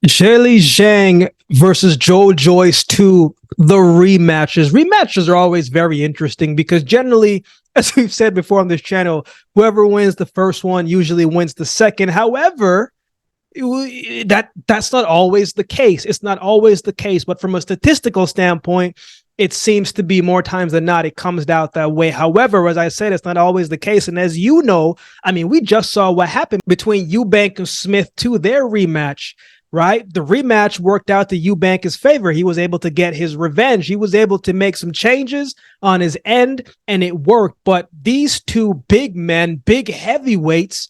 Zhilei Zhang versus Joe Joyce 2, the rematches. Rematches are always very interesting because generally, as we've said before on this channel, whoever wins the first one usually wins the second. However, that's not always the case. It's not always the case, but from a statistical standpoint, it seems to be more times than not, it comes out that way. However, as I said, it's not always the case. And as you know, I mean, we just saw what happened between Eubank and Smith to their rematch, right? The rematch worked out to Eubank's favor. He was able to get his revenge. He was able to make some changes on his end, and it worked. But these two big men, big heavyweights,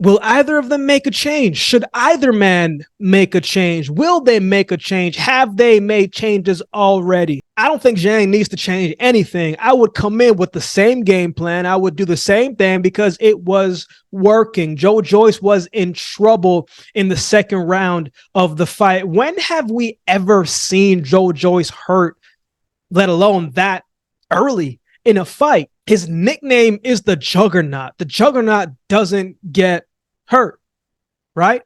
will either of them make a change? Should either man make a change? Will they make a change? Have they made changes already? I don't think Zhang needs to change anything. I would come in with the same game plan. I would do the same thing because it was working. Joe Joyce was in trouble in the second round of the fight. When have we ever seen Joe Joyce hurt, let alone that early in a fight? His nickname is the Juggernaut. The Juggernaut doesn't get hurt, right?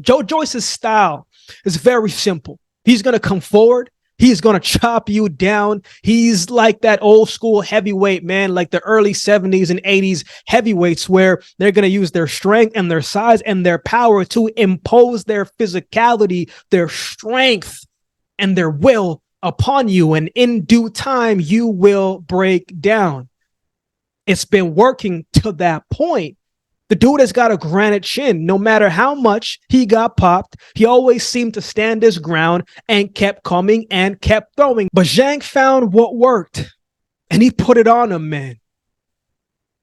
Joe Joyce's style is very simple. He's going to come forward. He's going to chop you down. He's like that old school heavyweight, man, like the early 70s and 80s heavyweights where they're going to use their strength and their size and their power to impose their physicality, their strength, and their will upon you. And in due time, you will break down. It's been working to that point. The dude has got a granite chin. No matter how much he got popped, he always seemed to stand his ground and kept coming and kept throwing. But Zhang found what worked, and he put it on him, man.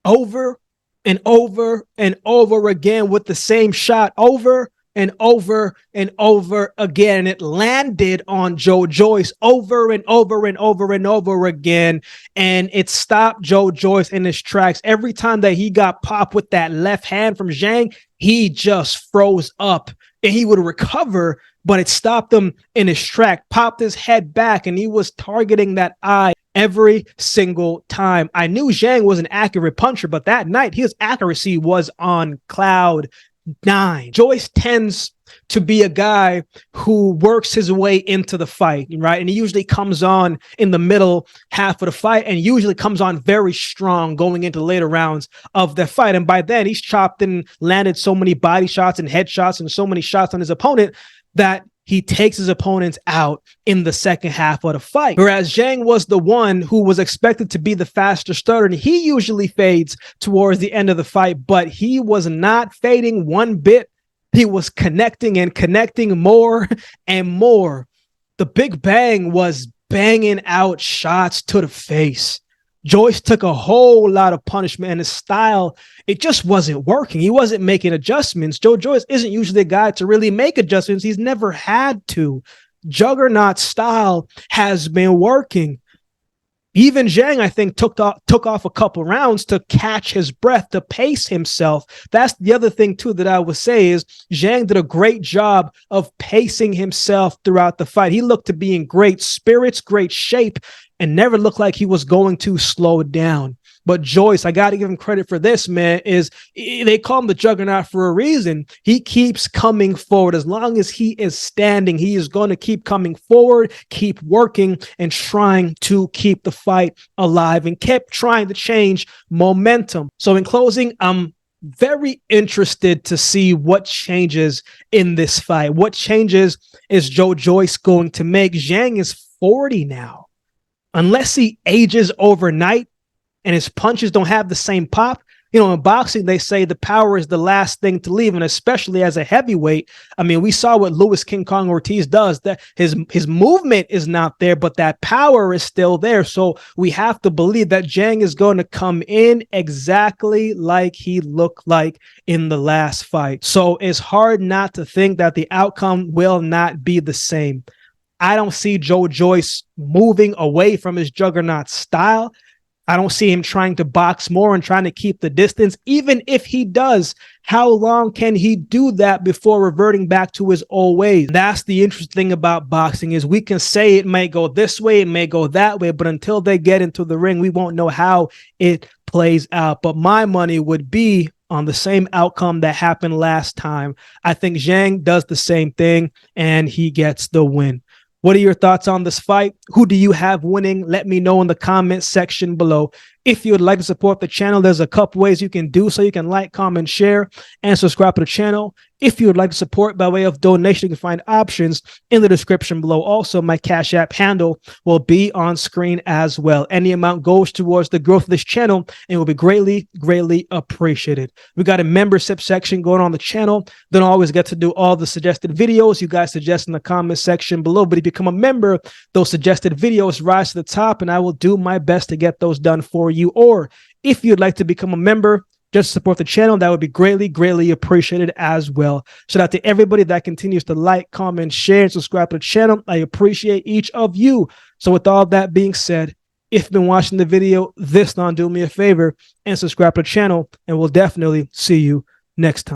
Over and over and over again with the same shot, over and over and over again. And it landed on Joe Joyce over and over and over and over again. And it stopped Joe Joyce in his tracks. Every time that he got popped with that left hand from Zhang, he just froze up and he would recover, but it stopped him in his track, popped his head back, and he was targeting that eye every single time. I knew Zhang was an accurate puncher, but that night his accuracy was on cloud 9. Joyce tends to be a guy who works his way into the fight, right? And he usually comes on in the middle half of the fight and usually comes on very strong going into later rounds of the fight. And by then he's chopped and landed so many body shots and headshots and so many shots on his opponent that he takes his opponents out in the second half of the fight. Whereas Zhang was the one who was expected to be the faster starter, and he usually fades towards the end of the fight, but he was not fading one bit. He was connecting and connecting more and more. The Big Bang was banging out shots to the face. Joyce took a whole lot of punishment, and his style, it just wasn't working. He wasn't making adjustments. Joe Joyce isn't usually a guy to really make adjustments. He's never had to. Juggernaut style has been working. Even Zhang, I think, took off a couple rounds to catch his breath, to pace himself. That's the other thing, too, that I would say is Zhang did a great job of pacing himself throughout the fight. He looked to be in great spirits, great shape, and never looked like he was going to slow down. But Joyce, I got to give him credit for this, man, is they call him the Juggernaut for a reason. He keeps coming forward. As long as he is standing, he is going to keep coming forward, keep working, and trying to keep the fight alive, and kept trying to change momentum. So in closing, I'm very interested to see what changes in this fight. What changes is Joe Joyce going to make? Zhang is 40 now. Unless he ages overnight, and his punches don't have the same pop. You know, in boxing, they say the power is the last thing to leave, and especially as a heavyweight. I mean, we saw what Luis King Kong Ortiz does. That his movement is not there, but that power is still there. So we have to believe that Zhang is going to come in exactly like he looked like in the last fight. So it's hard not to think that the outcome will not be the same. I don't see Joe Joyce moving away from his Juggernaut style. I don't see him trying to box more and trying to keep the distance. Even if he does, how long can he do that before reverting back to his old ways? That's the interesting thing about boxing, is we can say it may go this way, it may go that way, but until they get into the ring, we won't know how it plays out. But my money would be on the same outcome that happened last time. I think Zhang does the same thing and he gets the win. What are your thoughts on this fight? Who do you have winning? Let me know in the comment section below. If you would like to support the channel, there's a couple ways you can do so. You can like, comment, share, and subscribe to the channel. If you would like to support by way of donation, you can find options in the description below. Also, my Cash App handle will be on screen as well. Any amount goes towards the growth of this channel and will be greatly, greatly appreciated. We got a membership section going on the channel. Don't always get to do all the suggested videos you guys suggest in the comment section below. But if you become a member, those suggested videos rise to the top, and I will do my best to get those done for you. Or if you'd like to become a member, just support the channel, that would be greatly, greatly appreciated as well. Shout out to everybody that continues to like, comment, share, and subscribe to the channel. I appreciate each of you. So with all that being said, if you've been watching the video, this time do me a favor and subscribe to the channel, and we'll definitely see you next time.